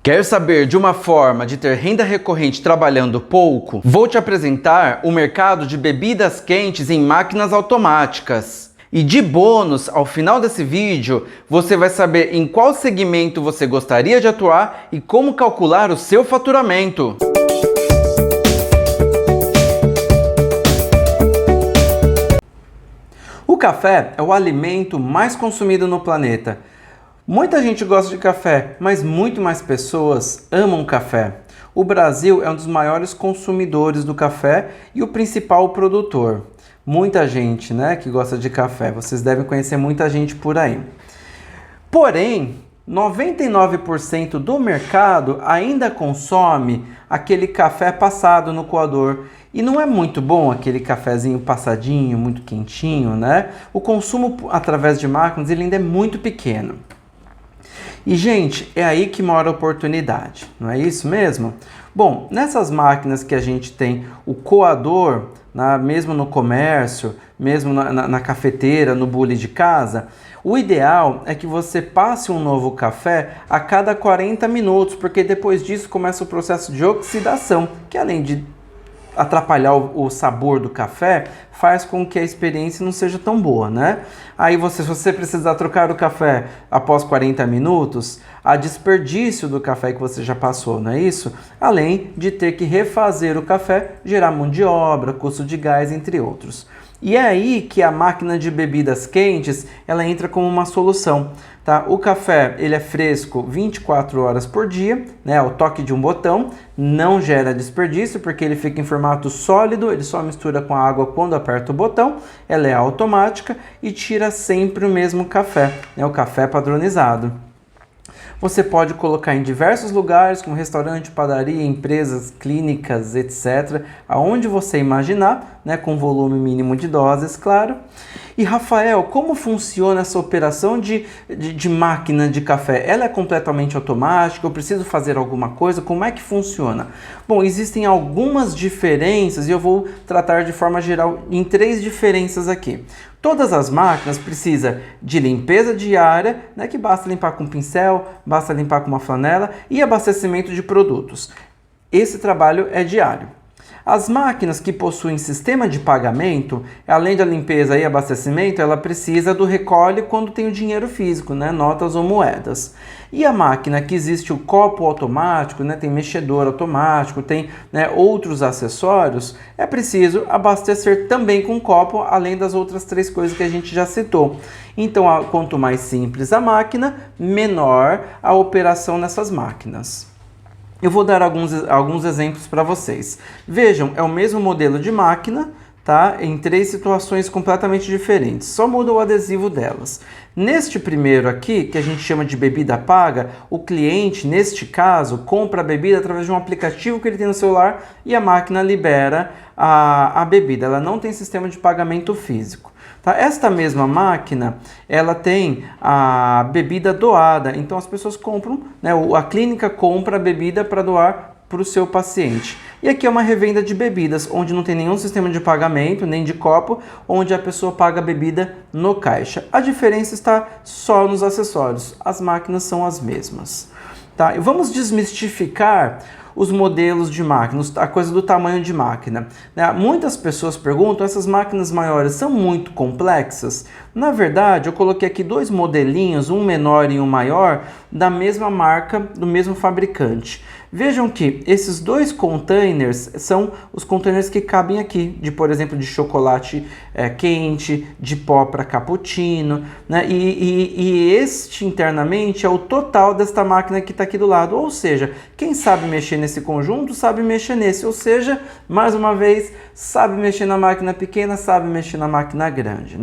Quer saber de uma forma de ter renda recorrente trabalhando pouco? Vou te apresentar o mercado de bebidas quentes em máquinas automáticas. E de bônus, ao final desse vídeo, você vai saber em qual segmento você gostaria de atuar e como calcular o seu faturamento. O café é o alimento mais consumido no planeta. Muita gente gosta de café, mas muito mais pessoas amam café. O Brasil é um dos maiores consumidores do café e o principal produtor. Muita gente, que gosta de café. Vocês devem conhecer muita gente por aí. Porém, 99% do mercado ainda consome aquele café passado no coador. E não é muito bom aquele cafezinho passadinho, muito quentinho, O consumo através de máquinas ele ainda é muito pequeno. E, gente, é aí que mora a oportunidade, não é isso mesmo? Bom, nessas máquinas que a gente tem o coador, mesmo no comércio, mesmo na cafeteira, no bule de casa, o ideal é que você passe um novo café a cada 40 minutos, porque depois disso começa o processo de oxidação, que além de atrapalhar o sabor do café, faz com que a experiência não seja tão boa, Aí se você precisar trocar o café após 40 minutos, há desperdício do café que você já passou, não é isso? Além de ter que refazer o café, gerar mão de obra, custo de gás, entre outros. E é aí que a máquina de bebidas quentes, ela entra como uma solução, O café, ele é fresco 24 horas por dia, ao toque de um botão, não gera desperdício porque ele fica em formato sólido, ele só mistura com a água quando aperta o botão, ela é automática e tira sempre o mesmo café, o café padronizado. Você pode colocar em diversos lugares, como restaurante, padaria, empresas, clínicas, etc. Aonde você imaginar, com volume mínimo de doses, claro. E Rafael, como funciona essa operação de máquina de café? Ela é completamente automática? Eu preciso fazer alguma coisa? Como é que funciona? Bom, existem algumas diferenças e eu vou tratar de forma geral em 3 diferenças aqui. Todas as máquinas precisam de limpeza diária, que basta limpar com um pincel, basta limpar com uma flanela e abastecimento de produtos. Esse trabalho é diário. As máquinas que possuem sistema de pagamento, além da limpeza e abastecimento, ela precisa do recolhe quando tem o dinheiro físico, notas ou moedas. E a máquina que existe o copo automático, tem mexedor automático, tem outros acessórios, é preciso abastecer também com copo, além das outras 3 coisas que a gente já citou. Então, quanto mais simples a máquina, menor a operação nessas máquinas. Eu vou dar alguns exemplos para vocês. Vejam, é o mesmo modelo de máquina, em 3 situações completamente diferentes. Só muda o adesivo delas. Neste primeiro aqui, que a gente chama de bebida paga, o cliente, neste caso, compra a bebida através de um aplicativo que ele tem no celular e a máquina libera a bebida. Ela não tem sistema de pagamento físico. Esta mesma máquina, ela tem a bebida doada, então as pessoas compram, a clínica compra a bebida para doar para o seu paciente. E aqui é uma revenda de bebidas, onde não tem nenhum sistema de pagamento, nem de copo, onde a pessoa paga a bebida no caixa. A diferença está só nos acessórios, as máquinas são as mesmas. E vamos desmistificar os modelos de máquinas, a coisa do tamanho de máquina. Muitas pessoas perguntam, essas máquinas maiores são muito complexas? Na verdade, eu coloquei aqui 2 modelinhos, um menor e um maior, da mesma marca, do mesmo fabricante. Vejam que esses 2 containers são os containers que cabem aqui, por exemplo, de chocolate quente, de pó para cappuccino, e este internamente é o total desta máquina que está aqui do lado, ou seja, quem sabe mexer nesse conjunto, sabe mexer nesse, ou seja, mais uma vez, sabe mexer na máquina pequena, sabe mexer na máquina grande,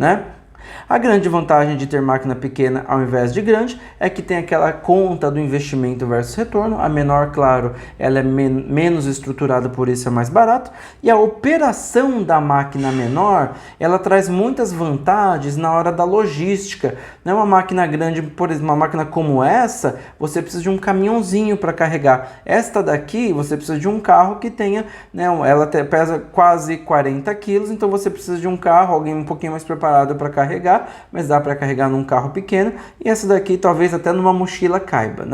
A grande vantagem de ter máquina pequena ao invés de grande é que tem aquela conta do investimento versus retorno. A menor, claro, ela é menos estruturada, por isso é mais barato. E a operação da máquina menor, ela traz muitas vantagens na hora da logística. Não é uma máquina grande, por exemplo, uma máquina como essa, você precisa de um caminhãozinho para carregar. Esta daqui, você precisa de um carro que tenha, ela pesa quase 40 quilos, então você precisa de um carro, alguém um pouquinho mais preparado para carregar, mas dá para carregar num carro pequeno, e essa daqui talvez até numa mochila caiba,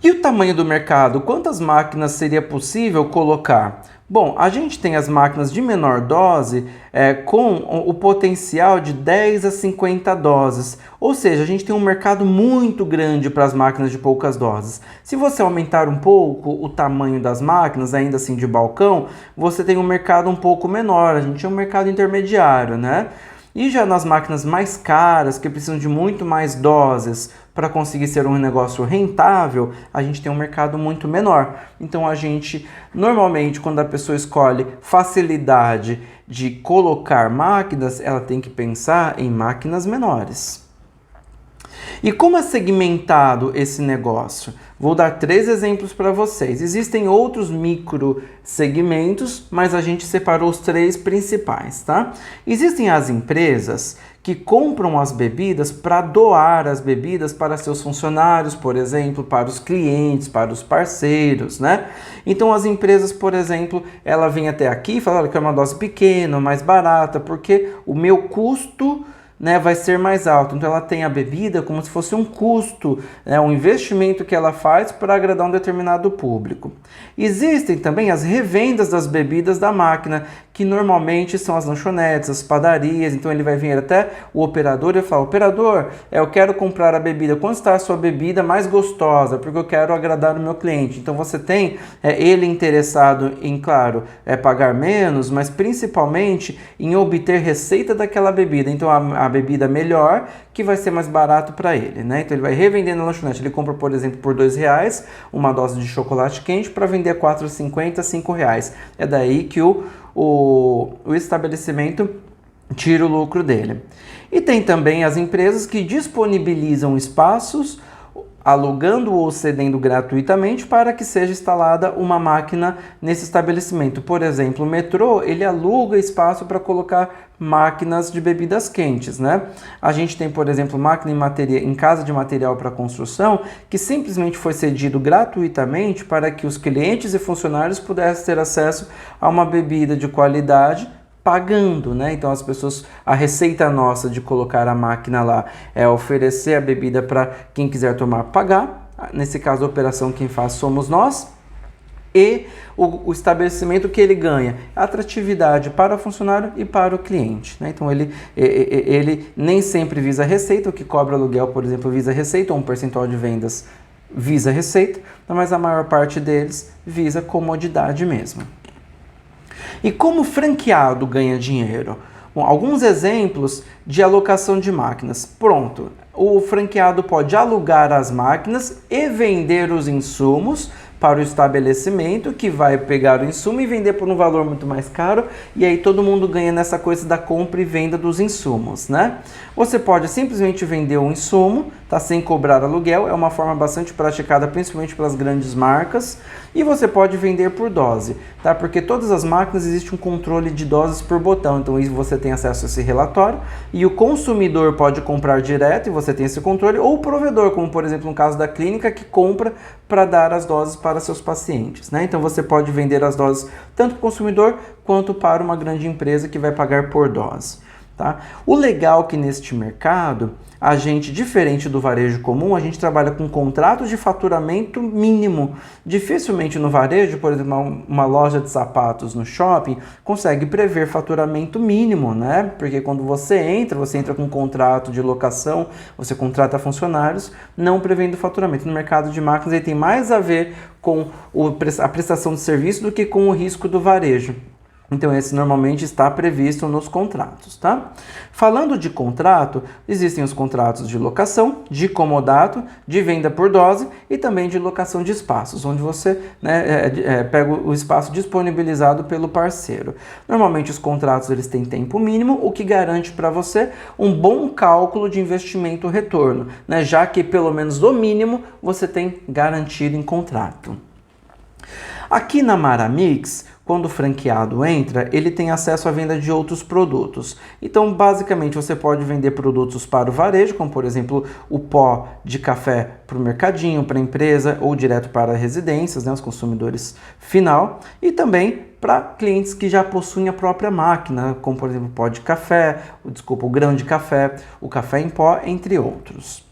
E o tamanho do mercado? Quantas máquinas seria possível colocar? Bom, a gente tem as máquinas de menor dose com o potencial de 10 a 50 doses. Ou seja, a gente tem um mercado muito grande para as máquinas de poucas doses. Se você aumentar um pouco o tamanho das máquinas, ainda assim de balcão, você tem um mercado um pouco menor. A gente tem um mercado intermediário, né? E já nas máquinas mais caras, que precisam de muito mais doses para conseguir ser um negócio rentável, a gente tem um mercado muito menor. Então a gente, normalmente, quando a pessoa escolhe facilidade de colocar máquinas, ela tem que pensar em máquinas menores. E como é segmentado esse negócio? Vou dar 3 exemplos para vocês. Existem outros micro segmentos, mas a gente separou os 3 principais, tá? Existem as empresas que compram as bebidas para doar as bebidas para seus funcionários, por exemplo, para os clientes, para os parceiros, né? Então as empresas, por exemplo, ela vem até aqui e fala, olha, que é uma dose pequena, mais barata, porque o meu custo, né, vai ser mais alto. Então ela tem a bebida como se fosse um custo, né, um investimento que ela faz para agradar um determinado público. Existem também as revendas das bebidas da máquina, que normalmente são as lanchonetes, as padarias. Então ele vai vir até o operador e falar, operador, eu quero comprar a bebida, quanto está a sua bebida mais gostosa, porque eu quero agradar o meu cliente. Então você tem ele interessado em, claro, pagar menos, mas principalmente em obter receita daquela bebida. Então a bebida melhor, que vai ser mais barato para ele, né? Então ele vai revender na lanchonete. Ele compra, por exemplo, por R$2 uma dose de chocolate quente para vender a R$4,50, R$5. É daí que o estabelecimento tira o lucro dele. E tem também as empresas que disponibilizam espaços, alugando ou cedendo gratuitamente para que seja instalada uma máquina nesse estabelecimento. Por exemplo, o metrô, ele aluga espaço para colocar máquinas de bebidas quentes, né? A gente tem, por exemplo, máquina em casa de material para construção, que simplesmente foi cedido gratuitamente para que os clientes e funcionários pudessem ter acesso a uma bebida de qualidade pagando, né? Então as pessoas, a receita nossa de colocar a máquina lá é oferecer a bebida para quem quiser tomar, pagar. Nesse caso, a operação quem faz somos nós. E o estabelecimento que ele ganha atratividade para o funcionário e para o cliente, né? Então ele nem sempre visa receita, o que cobra aluguel, por exemplo, visa receita, ou um percentual de vendas visa receita, mas a maior parte deles visa comodidade mesmo. E como o franqueado ganha dinheiro? Bom, alguns exemplos de alocação de máquinas. Pronto, o franqueado pode alugar as máquinas e vender os insumos para o estabelecimento, que vai pegar o insumo e vender por um valor muito mais caro, e aí todo mundo ganha nessa coisa da compra e venda dos insumos, né? Você pode simplesmente vender um insumo, tá, sem cobrar aluguel, é uma forma bastante praticada, principalmente pelas grandes marcas, e você pode vender por dose, tá? Porque todas as máquinas existe um controle de doses por botão, então você tem acesso a esse relatório, e o consumidor pode comprar direto, e você tem esse controle, ou o provedor, como por exemplo no caso da clínica, que compra para dar as doses para seus pacientes, né? Então você pode vender as doses tanto para o consumidor quanto para uma grande empresa que vai pagar por dose, tá? O legal é que neste mercado, a gente, diferente do varejo comum, a gente trabalha com contratos de faturamento mínimo. Dificilmente no varejo, por exemplo, uma loja de sapatos no shopping consegue prever faturamento mínimo, né? Porque quando você entra com um contrato de locação, você contrata funcionários, não prevendo faturamento. No mercado de máquinas, ele tem mais a ver com a prestação de serviço do que com o risco do varejo. Então, esse normalmente está previsto nos contratos, tá? Falando de contrato, existem os contratos de locação, de comodato, de venda por dose e também de locação de espaços, onde você, né, pega o espaço disponibilizado pelo parceiro. Normalmente, os contratos eles têm tempo mínimo, o que garante para você um bom cálculo de investimento-retorno, né? Já que, pelo menos do mínimo, você tem garantido em contrato. Aqui na Maramix, quando o franqueado entra, ele tem acesso à venda de outros produtos. Então, basicamente, você pode vender produtos para o varejo, como, por exemplo, o pó de café para o mercadinho, para a empresa, ou direto para residências, né, os consumidores final, e também para clientes que já possuem a própria máquina, como, por exemplo, o pó de café, o grão de café, o café em pó, entre outros.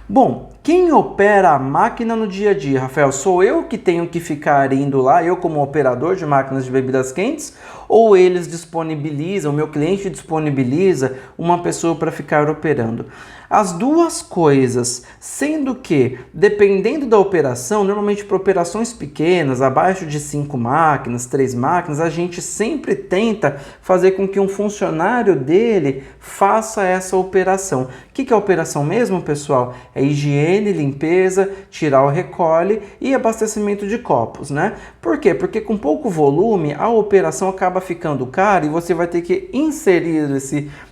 Bom, quem opera a máquina no dia a dia, Rafael? Sou eu que tenho que ficar indo lá, eu como operador de máquinas de bebidas quentes? Ou eles disponibilizam, o meu cliente disponibiliza uma pessoa para ficar operando? As duas coisas, sendo que, dependendo da operação, normalmente para operações pequenas, abaixo de 5 máquinas, 3 máquinas, a gente sempre tenta fazer com que um funcionário dele faça essa operação. O que é a operação mesmo, pessoal? É higiene, limpeza, tirar o recolhe e abastecimento de copos, né? Por quê? Porque com pouco volume a operação acaba ficando cara e você vai ter que inserir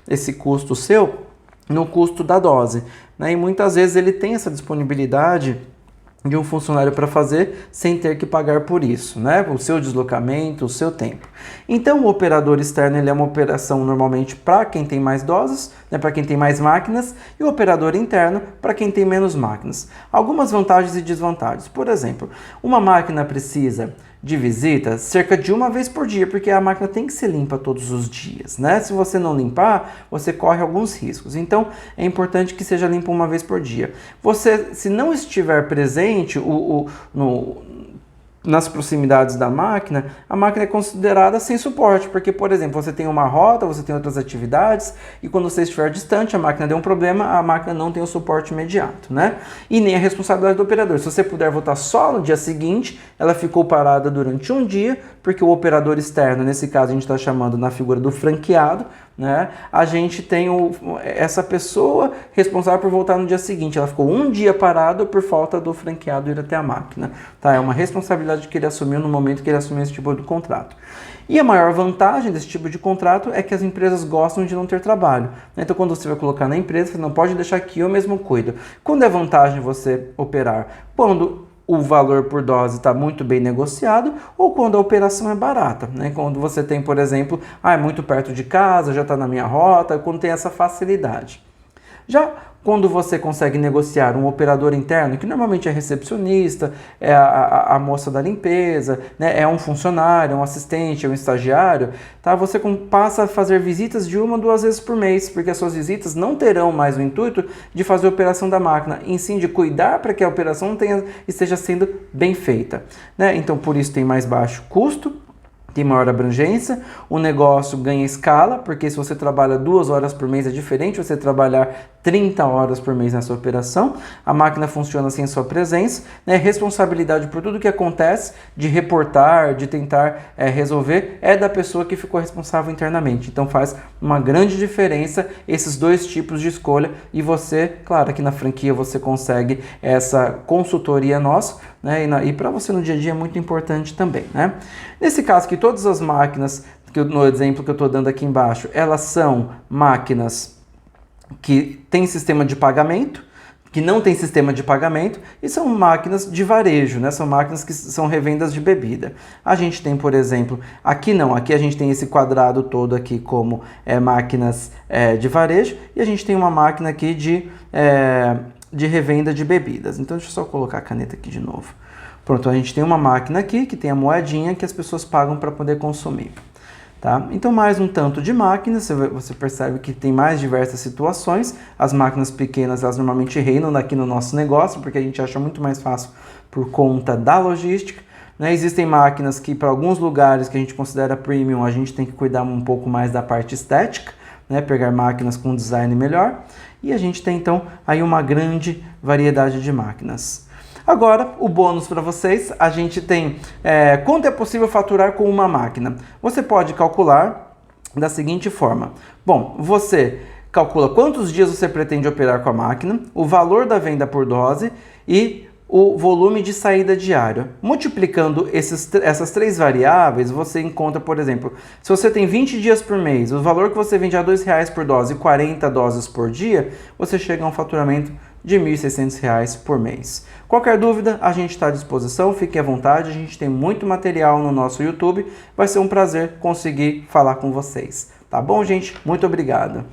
esse custo seu no custo da dose, né? E muitas vezes ele tem essa disponibilidade de um funcionário para fazer sem ter que pagar por isso, né? O seu deslocamento, o seu tempo. Então, o operador externo ele é uma operação normalmente para quem tem mais doses, né? Para quem tem mais máquinas, e o operador interno para quem tem menos máquinas. Algumas vantagens e desvantagens. Por exemplo, uma máquina precisa de visita cerca de uma vez por dia, porque a máquina tem que ser limpa todos os dias, né? Se você não limpar, você corre alguns riscos. Então, é importante que seja limpo uma vez por dia. Você, se não estiver presente nas proximidades da máquina, a máquina é considerada sem suporte, porque, por exemplo, você tem uma rota, você tem outras atividades, e quando você estiver distante, a máquina deu um problema, a máquina não tem o suporte imediato, né? E nem a responsabilidade do operador. Se você puder voltar só no dia seguinte, ela ficou parada durante um dia, porque o operador externo, nesse caso a gente está chamando na figura do franqueado, né? A gente tem essa pessoa responsável por voltar no dia seguinte. Ela ficou um dia parada por falta do franqueado ir até a máquina. Tá? É uma responsabilidade que ele assumiu no momento que ele assumiu esse tipo de contrato. E a maior vantagem desse tipo de contrato é que as empresas gostam de não ter trabalho. Então, quando você vai colocar na empresa, você não pode deixar aqui, eu mesmo cuido. Quando é vantagem você operar? Quando o valor por dose está muito bem negociado ou quando a operação é barata, né? Quando você tem, por exemplo, é muito perto de casa, já está na minha rota, quando tem essa facilidade. Já quando você consegue negociar um operador interno, que normalmente é recepcionista, é a moça da limpeza, né, é um funcionário, é um assistente, é um estagiário, tá? Você passa a fazer visitas de 1 ou 2 vezes por mês, porque as suas visitas não terão mais o intuito de fazer a operação da máquina, em sim de cuidar para que a operação esteja sendo bem feita, né? Então, por isso tem mais baixo custo, tem maior abrangência, o negócio ganha escala, porque se você trabalha 2 horas por mês é diferente você trabalhar 30 horas por mês nessa operação, a máquina funciona sem sua presença, né? Responsabilidade por tudo que acontece, de reportar, de tentar resolver, é da pessoa que ficou responsável internamente. Então faz uma grande diferença esses dois tipos de escolha e você, claro, aqui na franquia você consegue essa consultoria nossa, né? E para você no dia a dia é muito importante também, né? Nesse caso aqui, todas as máquinas, no exemplo que eu estou dando aqui embaixo, elas são máquinas que têm sistema de pagamento, que não tem sistema de pagamento, e são máquinas de varejo, né? São máquinas que são revendas de bebida. A gente tem, por exemplo, aqui não, aqui a gente tem esse quadrado todo aqui como máquinas de varejo, e a gente tem uma máquina aqui de revenda de bebidas. Então deixa eu só colocar a caneta aqui de novo. Pronto, a gente tem uma máquina aqui que tem a moedinha que as pessoas pagam para poder consumir. Tá? Então, mais um tanto de máquinas, você percebe que tem mais diversas situações. As máquinas pequenas, elas normalmente reinam aqui no nosso negócio, porque a gente acha muito mais fácil por conta da logística. Né? Existem máquinas que, para alguns lugares que a gente considera premium, a gente tem que cuidar um pouco mais da parte estética, né? Pegar máquinas com design melhor. E a gente tem, então, aí uma grande variedade de máquinas. Agora, o bônus para vocês, a gente tem quanto é possível faturar com uma máquina. Você pode calcular da seguinte forma. Bom, você calcula quantos dias você pretende operar com a máquina, o valor da venda por dose e o volume de saída diário. Multiplicando essas 3 variáveis, você encontra, por exemplo, se você tem 20 dias por mês, o valor que você vende a R$2 por dose e 40 doses por dia, você chega a um faturamento de R$ 1.600 por mês. Qualquer dúvida, a gente está à disposição, fique à vontade, a gente tem muito material no nosso YouTube, vai ser um prazer conseguir falar com vocês. Tá bom, gente? Muito obrigado!